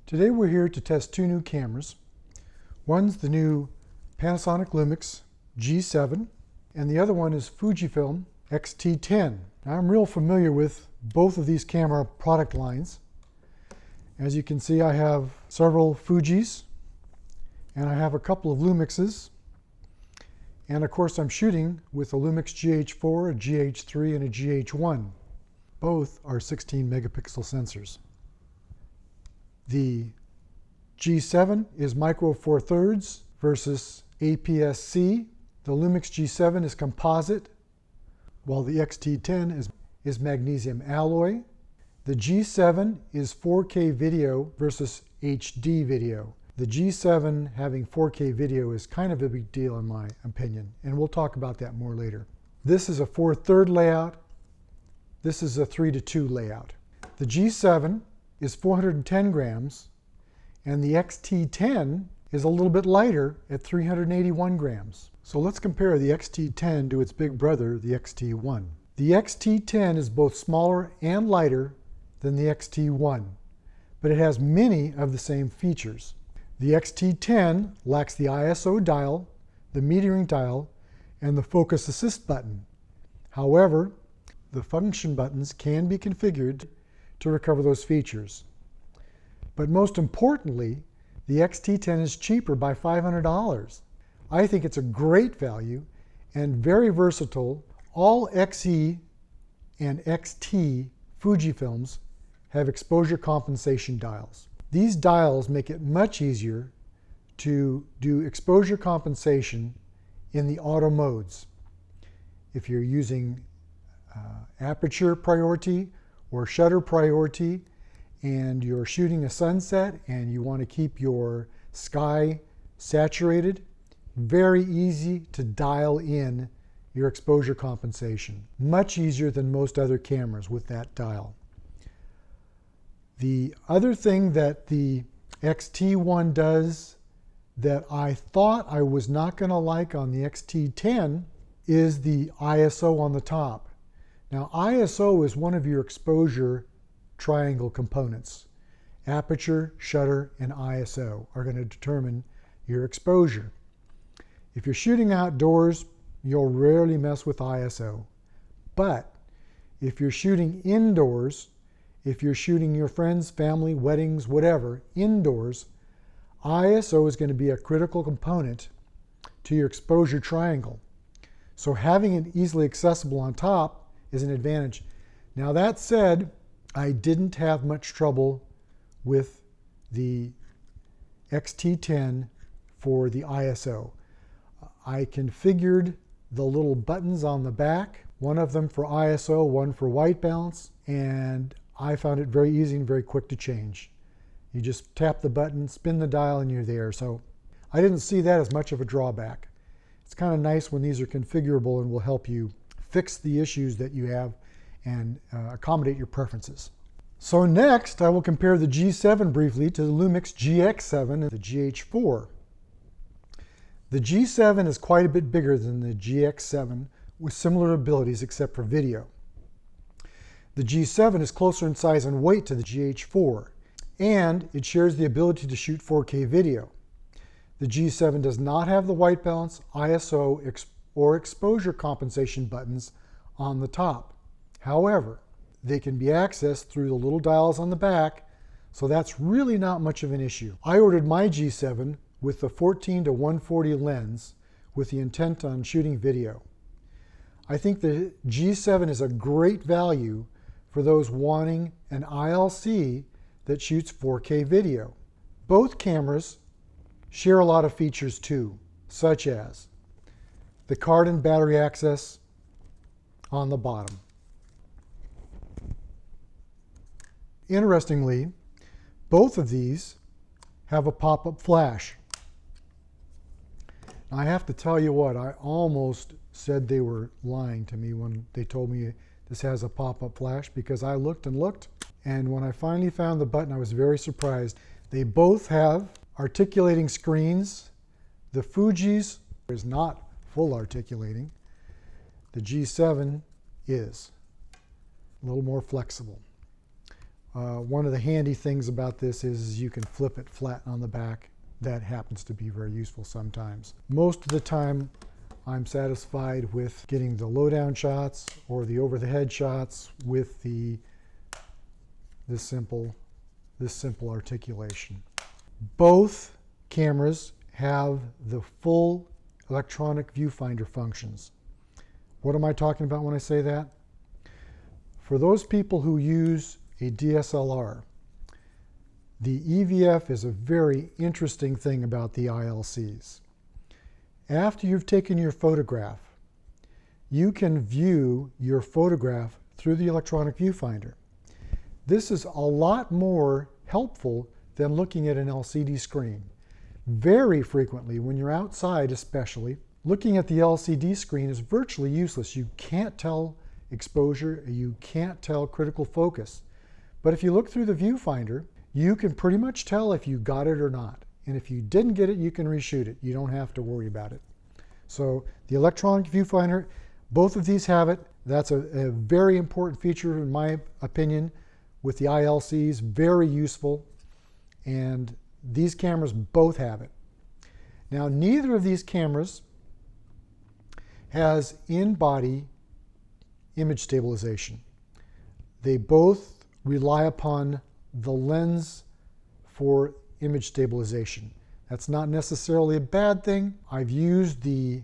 Today we're here to test two new cameras. One's the new Panasonic Lumix G7 and the other one is Fujifilm X T10. Now, I'm real familiar with both of these camera product lines. As you can see, I have several Fujis and I have a couple of Lumixes, and of course I'm shooting with a Lumix GH4, a GH3 and a GH1. Both are 16 megapixel sensors. The G7 is micro four thirds versus APS-c. The Lumix G7 is composite, while the X T10 is magnesium alloy. The G7 is 4K video versus HD video. The G7 having 4K video is kind of a big deal in my opinion, and we'll talk about that more later. This is a 4/3 layout. This is a 3:2 layout. The G7 is 410 grams, and the X T10 is a little bit lighter at 381 grams. So let's compare the X T10 to its big brother, the X T1. The X T10 is both smaller and lighter than the X T1, but it has many of the same features. The X T10 lacks the ISO dial, the metering dial, and the focus assist button. However, the function buttons can be configured to recover those features. But most importantly, the X T10 is cheaper by $500. I think it's a great value and very versatile. All XE and XT Fujifilms have exposure compensation dials. These dials make it much easier to do exposure compensation in the auto modes. If you're using aperture priority or shutter priority and you're shooting a sunset and you want to keep your sky saturated, very easy to dial in your exposure compensation. Much easier than most other cameras with that dial. The other thing that the X T1 does that I thought I was not going to like on the X T10 is the ISO on the top. Now, ISO is one of your exposure triangle components. Aperture, shutter, and ISO are going to determine your exposure. If you're shooting outdoors, you'll rarely mess with ISO. But if you're shooting indoors, if you're shooting your friends, family, weddings, whatever, indoors, ISO is going to be a critical component to your exposure triangle. So having it easily accessible on top is an advantage. Now that said, I didn't have much trouble with the X T10 for the ISO. I configured the little buttons on the back, one of them for ISO, one for white balance, and I found it very easy and very quick to change. You just tap the button, spin the dial, and you're there. So I didn't see that as much of a drawback. It's kind of nice when these are configurable and will help you fix the issues that you have and accommodate your preferences. So next, I will compare the G7 briefly to the Lumix GX7 and the GH4. The G7 is quite a bit bigger than the GX7 with similar abilities except for video. The G7 is closer in size and weight to the GH4, and it shares the ability to shoot 4K video. The G7 does not have the white balance, ISO, or exposure compensation buttons on the top. However, they can be accessed through the little dials on the back, so that's really not much of an issue. I ordered my G7 with the 14 to 140 lens with the intent on shooting video. I think the G7 is a great value for those wanting an ILC that shoots 4K video. Both cameras share a lot of features too, such as the card and battery access on the bottom. Interestingly, both of these have a pop-up flash. Now, I have to tell you what, I almost said they were lying to me when they told me this has a pop-up flash, because I looked and looked, and when I finally found the button, I was very surprised. They both have articulating screens. The Fuji's is not full articulating. The G7 is a little more flexible. One of the handy things about this is you can flip it flat on the back. That happens to be very useful sometimes. Most of the time, I'm satisfied with getting the low-down shots or the over-the-head shots with this simple articulation. Both cameras have the full electronic viewfinder functions. What am I talking about when I say that? For those people who use a DSLR, the EVF is a very interesting thing about the ILCs. After you've taken your photograph, you can view your photograph through the electronic viewfinder. This is a lot more helpful than looking at an LCD screen. Very frequently, when you're outside especially, looking at the LCD screen is virtually useless. You can't tell exposure, you can't tell critical focus. But if you look through the viewfinder, you can pretty much tell if you got it or not. And if you didn't get it, you can reshoot it. You don't have to worry about it. So the electronic viewfinder, both of these have it. That's a very important feature in my opinion with the ILCs, very useful. And these cameras both have it. Now, neither of these cameras has in-body image stabilization. They both rely upon the lens for image stabilization. That's not necessarily a bad thing. I've used the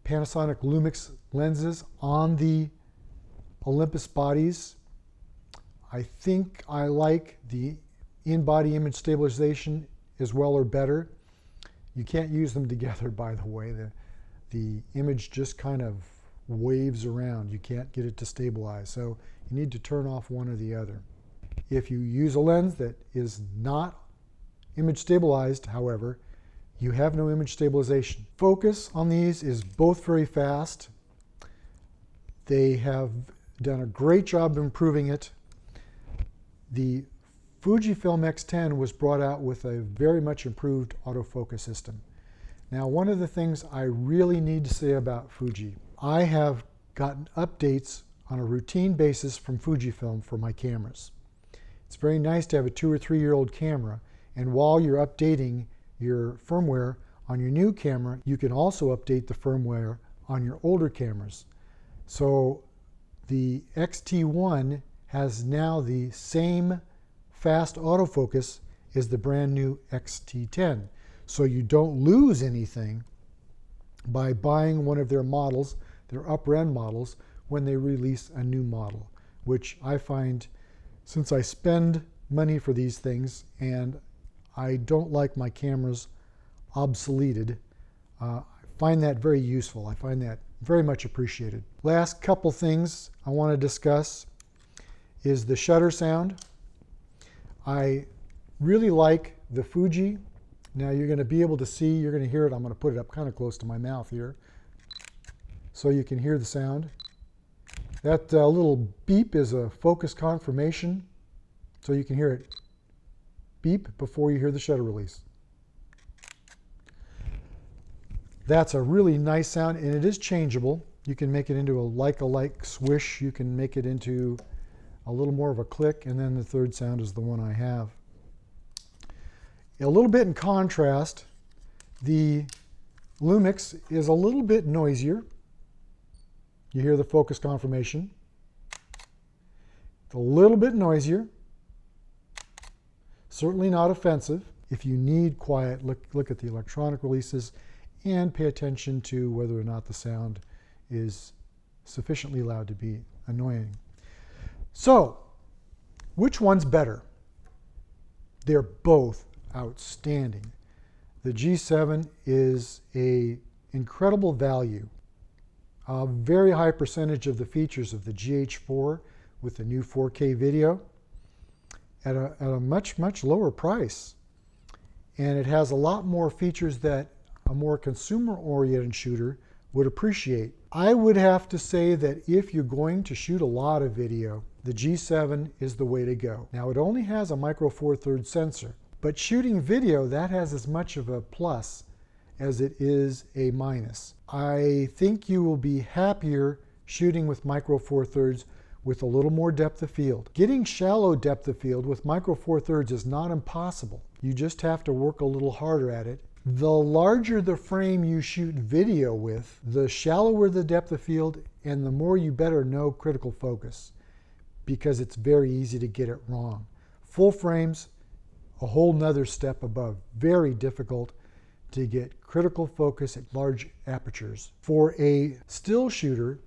Panasonic Lumix lenses on the Olympus bodies. I think I like the in-body image stabilization as well or better. You can't use them together, by the way. The image just kind of waves around. You can't get it to stabilize. So you need to turn off one or the other. If you use a lens that is not image stabilized, however, you have no image stabilization. Focus on these is both very fast. They have done a great job improving it. The Fujifilm X10 was brought out with a very much improved autofocus system. Now, one of the things I really need to say about Fuji, I have gotten updates on a routine basis from Fujifilm for my cameras. It's very nice to have a 2 or 3 year old camera, and while you're updating your firmware on your new camera, you can also update the firmware on your older cameras. So the X-T10 has now the same fast autofocus as the brand new X-T10. So you don't lose anything by buying one of their models, their upper end models, when they release a new model, which I find, since I spend money for these things and I don't like my cameras obsoleted, I find that very useful. I find that very much appreciated. Last couple things I want to discuss is the shutter sound. I really like the Fuji. Now you're going to be able to see, you're going to hear it. I'm going to put it up kind of close to my mouth here so you can hear the sound. That little beep is a focus confirmation, so you can hear it beep before you hear the shutter release. That's a really nice sound, and it is changeable. You can make it into a like-a-like swish. You can make it into a little more of a click, and then the third sound is the one I have. A little bit in contrast, the Lumix is a little bit noisier. You hear the focus confirmation. It's a little bit noisier. Certainly not offensive. If you need quiet, look at the electronic releases and pay attention to whether or not the sound is sufficiently loud to be annoying. So, which one's better? They're both outstanding. The G7 is an incredible value. A very high percentage of the features of the GH4 with the new 4K video at a much, much lower price. And it has a lot more features that a more consumer-oriented shooter would appreciate. I would have to say that if you're going to shoot a lot of video, the G7 is the way to go. Now, it only has a micro four thirds sensor, but shooting video, that has as much of a plus as it is a minus. I think you will be happier shooting with micro four thirds with a little more depth of field. Getting shallow depth of field with micro four thirds is not impossible. You just have to work a little harder at it. The larger the frame you shoot video with, the shallower the depth of field, and the more you better know critical focus, because it's very easy to get it wrong. Full frames, a whole nother step above. Very difficult to get critical focus at large apertures. For a still shooter,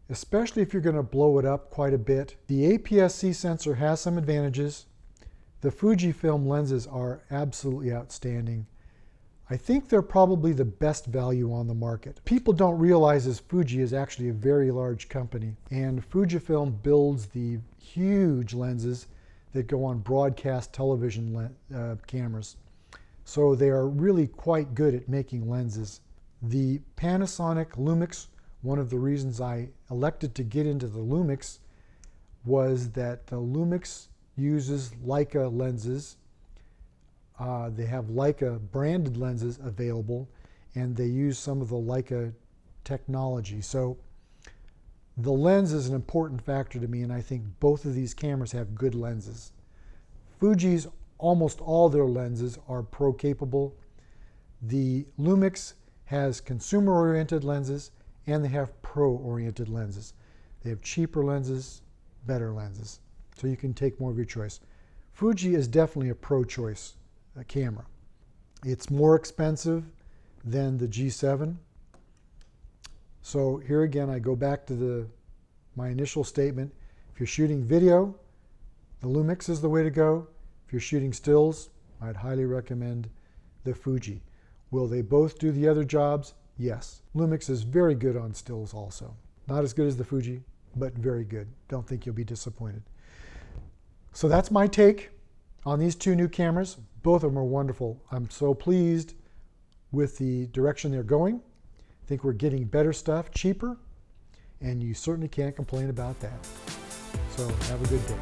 especially if you're going to blow it up quite a bit, the APS-c sensor has some advantages. The Fujifilm lenses are absolutely outstanding. I think they're probably the best value on the market. People don't realize this Fuji is actually a very large company, and Fujifilm builds the huge lenses that go on broadcast television cameras. So they are really quite good at making lenses. The Panasonic Lumix, one of the reasons I elected to get into the Lumix was that the Lumix uses Leica lenses. They have Leica branded lenses available, and they use some of the Leica technology. So the lens is an important factor to me, and I think both of these cameras have good lenses. Fuji's, almost all their lenses are pro capable. The Lumix has consumer-oriented lenses, and they have pro-oriented lenses. They have cheaper lenses, better lenses, so you can take more of your choice. Fuji is definitely a pro choice camera. It's more expensive than the G7. So here again, I go back to my initial statement. If you're shooting video, the Lumix is the way to go. If you're shooting stills, I'd highly recommend the Fuji. Will they both do the other jobs? Yes. Lumix is very good on stills also. Not as good as the Fuji, but very good. Don't think you'll be disappointed. So that's my take on these two new cameras. Both of them are wonderful. I'm so pleased with the direction they're going. I think we're getting better stuff, cheaper, and you certainly can't complain about that. So have a good day.